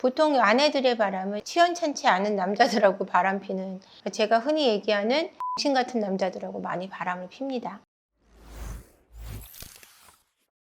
보통 아내들의 바람은 시원찮지 않은 남자들하고 바람피는, 제가 흔히 얘기하는 신 같은 남자들하고 많이 바람을 핍니다.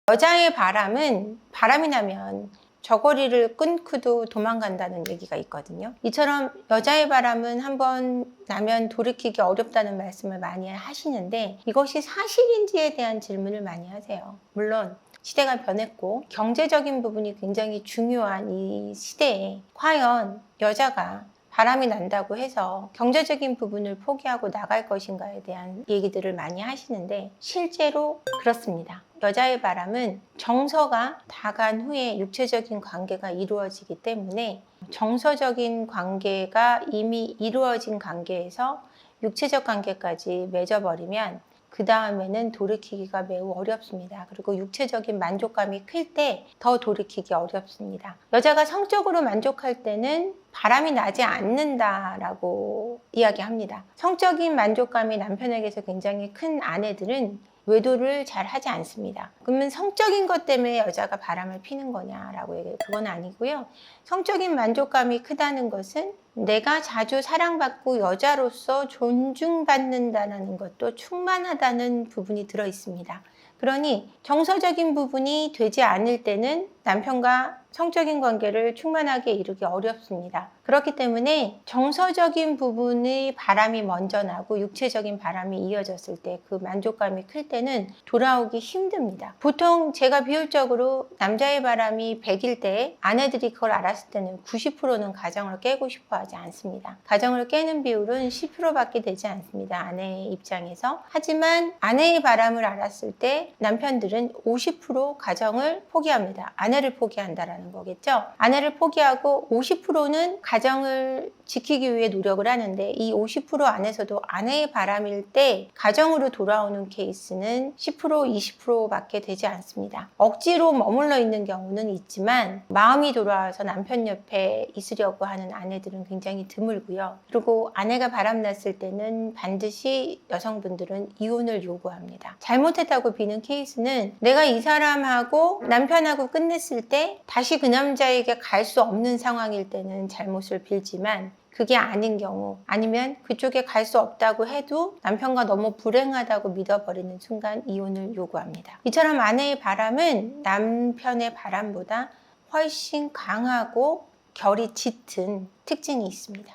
여자의 바람은 바람이 나면 저고리를 끊고도 도망간다는 얘기가 있거든요. 이처럼 여자의 바람은 한번 나면 돌이키기 어렵다는 말씀을 많이 하시는데, 이것이 사실인지에 대한 질문을 많이 하세요. 물론 시대가 변했고 경제적인 부분이 굉장히 중요한 이 시대에 과연 여자가 바람이 난다고 해서 경제적인 부분을 포기하고 나갈 것인가에 대한 얘기들을 많이 하시는데, 실제로 그렇습니다. 여자의 바람은 정서가 다 간 후에 육체적인 관계가 이루어지기 때문에, 정서적인 관계가 이미 이루어진 관계에서 육체적 관계까지 맺어버리면 그 다음에는 돌이키기가 매우 어렵습니다. 그리고 육체적인 만족감이 클 때 더 돌이키기 어렵습니다. 여자가 성적으로 만족할 때는 바람이 나지 않는다라고 이야기합니다. 성적인 만족감이 남편에게서 굉장히 큰 아내들은 외도를 잘 하지 않습니다. 그러면 성적인 것 때문에 여자가 바람을 피는 거냐라고 얘기해요. 그건 아니고요. 성적인 만족감이 크다는 것은 내가 자주 사랑받고 여자로서 존중받는다는 것도 충만하다는 부분이 들어 있습니다. 그러니 정서적인 부분이 되지 않을 때는 남편과 성적인 관계를 충만하게 이루기 어렵습니다. 그렇기 때문에 정서적인 부분의 바람이 먼저 나고 육체적인 바람이 이어졌을 때 그 만족감이 클 때는 돌아오기 힘듭니다. 보통 제가 비율적으로 남자의 바람이 100일 때 아내들이 그걸 알았을 때는 90%는 가정을 깨고 싶어 하지 않습니다. 가정을 깨는 비율은 10%밖에 되지 않습니다. 아내의 입장에서. 하지만 아내의 바람을 알았을 때 남편들은 50% 가정을 포기합니다. 아내를 포기한다라는 거겠죠. 아내를 포기하고 50%는 가정을 지키기 위해 노력을 하는데, 이 50% 안에서도 아내의 바람일 때 가정으로 돌아오는 케이스는 10%, 20%밖에 되지 않습니다. 억지로 머물러 있는 경우는 있지만 마음이 돌아와서 남편 옆에 있으려고 하는 아내들은 굉장히 드물고요. 그리고 아내가 바람났을 때는 반드시 여성분들은 이혼을 요구합니다. 잘못했다고 비는 케이스는 내가 이 사람하고 남편하고 끝냈을 때 다시 그 남자에게 갈 수 없는 상황일 때는 잘못을 빌지만, 그게 아닌 경우, 아니면 그쪽에 갈 수 없다고 해도 남편과 너무 불행하다고 믿어버리는 순간 이혼을 요구합니다. 이처럼 아내의 바람은 남편의 바람보다 훨씬 강하고 결이 짙은 특징이 있습니다.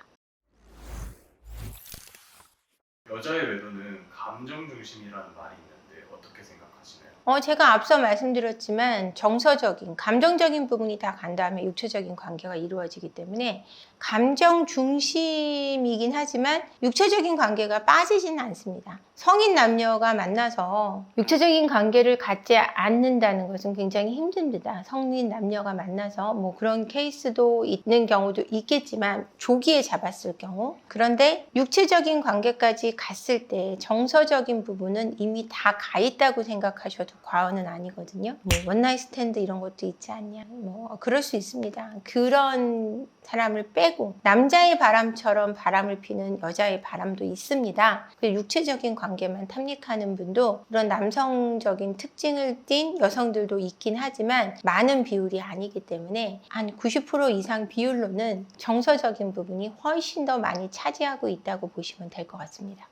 여자의 외도는 감정 중심이라는 말이 있는데 어떻게 생각하시나요? 제가 앞서 말씀드렸지만 정서적인, 감정적인 부분이 다 간 다음에 육체적인 관계가 이루어지기 때문에 감정 중심이긴 하지만 육체적인 관계가 빠지지는 않습니다. 성인 남녀가 만나서 육체적인 관계를 갖지 않는다는 것은 굉장히 힘듭니다. 성인 남녀가 만나서 뭐 그런 케이스도 있는 경우도 있겠지만 조기에 잡았을 경우. 그런데 육체적인 관계까지 갔을 때 정서적인 부분은 이미 다 가 있다고 생각하셔도 과언은 아니거든요. 뭐 원나잇 스탠드 이런 것도 있지 않냐, 뭐 그럴 수 있습니다. 그런 사람을 빼고 남자의 바람처럼 바람을 피는 여자의 바람도 있습니다. 육체적인 관계만 탐닉하는 분도 그런 남성적인 특징을 띤 여성들도 있긴 하지만 많은 비율이 아니기 때문에 한 90% 이상 비율로는 정서적인 부분이 훨씬 더 많이 차지하고 있다고 보시면 될 것 같습니다.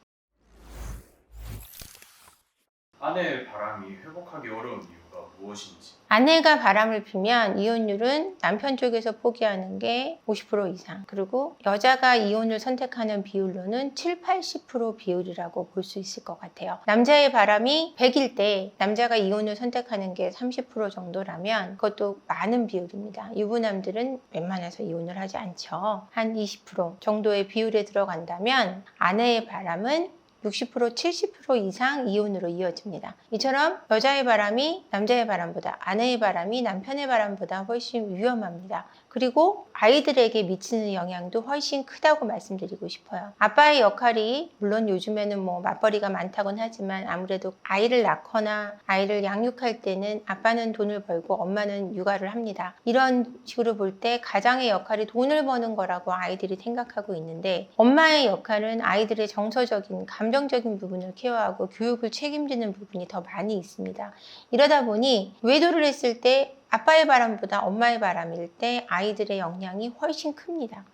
아내의 바람이 회복하기 어려운 이유가 무엇인지. 아내가 바람을 피면 이혼율은 남편 쪽에서 포기하는 게 50% 이상, 그리고 여자가 이혼을 선택하는 비율로는 7, 80% 비율이라고 볼 수 있을 것 같아요. 남자의 바람이 100일 때 남자가 이혼을 선택하는 게 30% 정도라면 그것도 많은 비율입니다. 유부남들은 웬만해서 이혼을 하지 않죠. 한 20% 정도의 비율에 들어간다면 아내의 바람은 60%, 70% 이상 이혼으로 이어집니다. 이처럼 여자의 바람이 남자의 바람보다, 아내의 바람이 남편의 바람보다 훨씬 위험합니다. 그리고 아이들에게 미치는 영향도 훨씬 크다고 말씀드리고 싶어요. 아빠의 역할이 물론 요즘에는 뭐 맞벌이가 많다곤 하지만 아무래도 아이를 낳거나 아이를 양육할 때는 아빠는 돈을 벌고 엄마는 육아를 합니다. 이런 식으로 볼 때 가장의 역할이 돈을 버는 거라고 아이들이 생각하고 있는데, 엄마의 역할은 아이들의 정서적인, 감정적인 부분을 케어하고 교육을 책임지는 부분이 더 많이 있습니다. 이러다 보니 외도를 했을 때 아빠의 바람보다 엄마의 바람일 때 아이들의 영향이 훨씬 큽니다.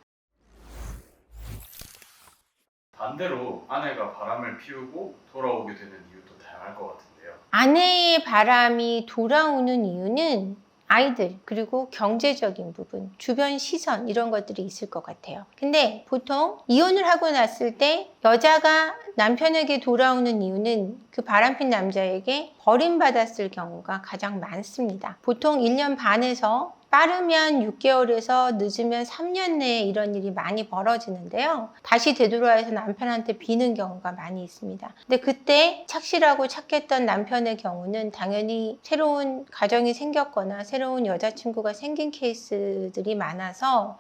반대로 아내가 바람을 피우고 돌아오게 되는 이유도 다양할 것 같은데요. 아내의 바람이 돌아오는 이유는 아이들, 그리고 경제적인 부분, 주변 시선 이런 것들이 있을 것 같아요. 근데 보통 이혼을 하고 났을 때 여자가 남편에게 돌아오는 이유는 그 바람핀 남자에게 버림받았을 경우가 가장 많습니다. 보통 1년 반에서 빠르면 6개월에서 늦으면 3년 내에 이런 일이 많이 벌어지는데요. 다시 되돌아와서 남편한테 비는 경우가 많이 있습니다. 근데 그때 착실하고 착했던 남편의 경우는 당연히 새로운 가정이 생겼거나 새로운 여자친구가 생긴 케이스들이 많아서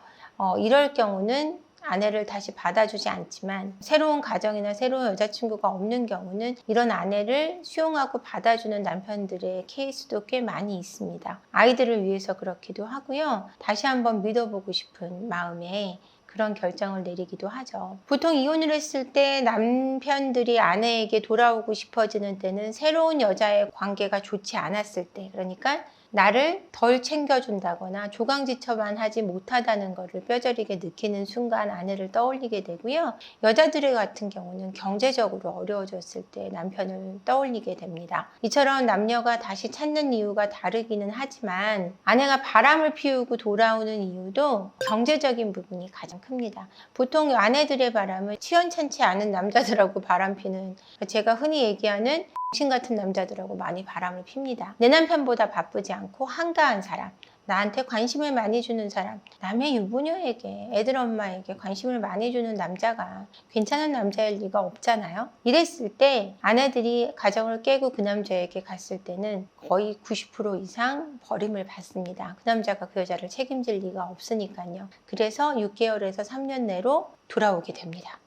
이럴 경우는 아내를 다시 받아주지 않지만, 새로운 가정이나 새로운 여자친구가 없는 경우는 이런 아내를 수용하고 받아주는 남편들의 케이스도 꽤 많이 있습니다. 아이들을 위해서 그렇기도 하고요. 다시 한번 믿어보고 싶은 마음에 그런 결정을 내리기도 하죠. 보통 이혼을 했을 때 남편들이 아내에게 돌아오고 싶어지는 때는 새로운 여자의 관계가 좋지 않았을 때, 그러니까 나를 덜 챙겨준다거나 조강지처만 하지 못하다는 것을 뼈저리게 느끼는 순간 아내를 떠올리게 되고요. 여자들 같은 경우는 경제적으로 어려워졌을 때 남편을 떠올리게 됩니다. 이처럼 남녀가 다시 찾는 이유가 다르기는 하지만 아내가 바람을 피우고 돌아오는 이유도 경제적인 부분이 가장 큽니다. 보통 아내들의 바람을 시원찮지 않은 남자들하고 바람피는, 제가 흔히 얘기하는 신 같은 남자들하고 많이 바람을 핍니다. 내 남편보다 바쁘지 않고 한가한 사람, 나한테 관심을 많이 주는 사람, 남의 유부녀에게, 애들 엄마에게 관심을 많이 주는 남자가 괜찮은 남자일 리가 없잖아요. 이랬을 때 아내들이 가정을 깨고 그 남자에게 갔을 때는 거의 90% 이상 버림을 받습니다. 그 남자가 그 여자를 책임질 리가 없으니까요. 그래서 6개월에서 3년 내로 돌아오게 됩니다.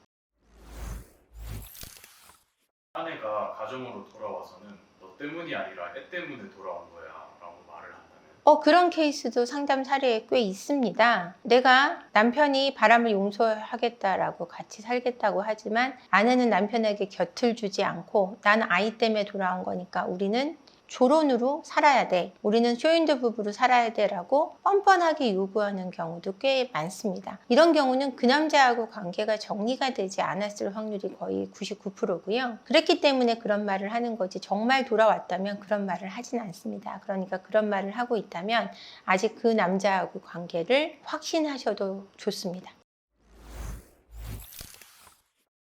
아내가 가정으로 돌아와서는 너 때문이 아니라 애 때문에 돌아온 거야 라고 말을 한다면 그런 케이스도 상담 사례에 꽤 있습니다. 내가 남편이 바람을 용서하겠다라고 같이 살겠다고 하지만 아내는 남편에게 곁을 주지 않고, 나는 아이 때문에 돌아온 거니까 우리는 조론으로 살아야 돼, 우리는 쇼윈도 부부로 살아야 돼 라고 뻔뻔하게 요구하는 경우도 꽤 많습니다. 이런 경우는 그 남자하고 관계가 정리가 되지 않았을 확률이 거의 99%고요. 그랬기 때문에 그런 말을 하는 거지, 정말 돌아왔다면 그런 말을 하진 않습니다. 그러니까 그런 말을 하고 있다면 아직 그 남자하고 관계를 확신하셔도 좋습니다.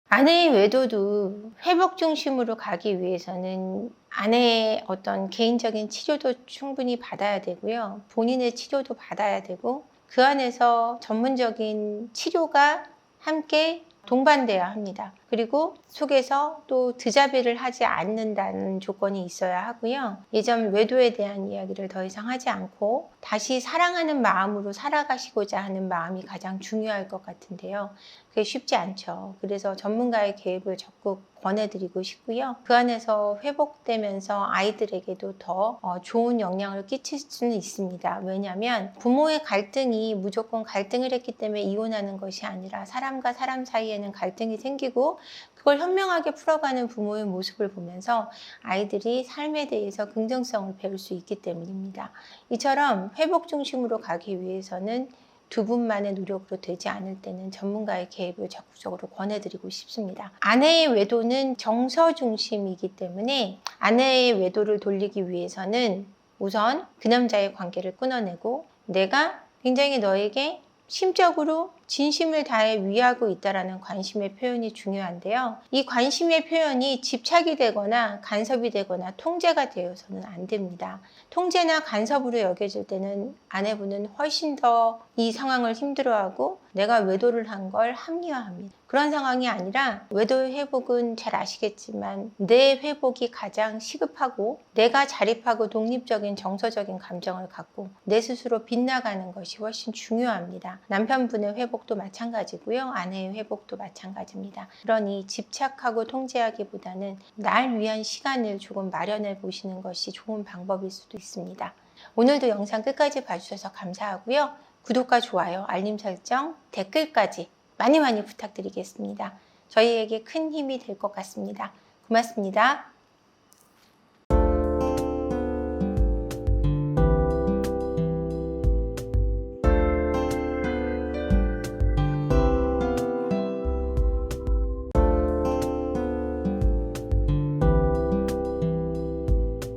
아내의 외도도 회복 중심으로 가기 위해서는 아내의 어떤 개인적인 치료도 충분히 받아야 되고요. 본인의 치료도 받아야 되고, 그 안에서 전문적인 치료가 함께 동반돼야 합니다. 그리고 속에서 또 드자비를 하지 않는다는 조건이 있어야 하고요. 예전 외도에 대한 이야기를 더 이상 하지 않고 다시 사랑하는 마음으로 살아가시고자 하는 마음이 가장 중요할 것 같은데요. 그게 쉽지 않죠. 그래서 전문가의 개입을 적극 권해드리고 싶고요. 그 안에서 회복되면서 아이들에게도 더 좋은 영향을 끼칠 수는 있습니다. 왜냐하면 부모의 갈등이 무조건 갈등을 했기 때문에 이혼하는 것이 아니라 사람과 사람 사이에는 갈등이 생기고 그걸 현명하게 풀어가는 부모의 모습을 보면서 아이들이 삶에 대해서 긍정성을 배울 수 있기 때문입니다. 이처럼 회복 중심으로 가기 위해서는 두 분만의 노력으로 되지 않을 때는 전문가의 개입을 적극적으로 권해드리고 싶습니다. 아내의 외도는 정서 중심이기 때문에 아내의 외도를 돌리기 위해서는 우선 그 남자의 관계를 끊어내고 내가 굉장히 너에게 심적으로 진심을 다해 위하고 있다는 관심의 표현이 중요한데요. 이 관심의 표현이 집착이 되거나 간섭이 되거나 통제가 되어서는 안 됩니다. 통제나 간섭으로 여겨질 때는 아내분은 훨씬 더 이 상황을 힘들어하고 내가 외도를 한 걸 합리화합니다. 그런 상황이 아니라, 외도의 회복은 잘 아시겠지만 내 회복이 가장 시급하고 내가 자립하고 독립적인 정서적인 감정을 갖고 내 스스로 빗나가는 것이 훨씬 중요합니다. 남편분의 회복도 마찬가지고요. 아내의 회복도 마찬가지입니다. 그러니 집착하고 통제하기보다는 날 위한 시간을 조금 마련해 보시는 것이 좋은 방법일 수도 있습니다. 오늘도 영상 끝까지 봐주셔서 감사하고요. 구독과 좋아요, 알림 설정, 댓글까지 많이 부탁드리겠습니다. 저희에게 큰 힘이 될 것 같습니다. 고맙습니다.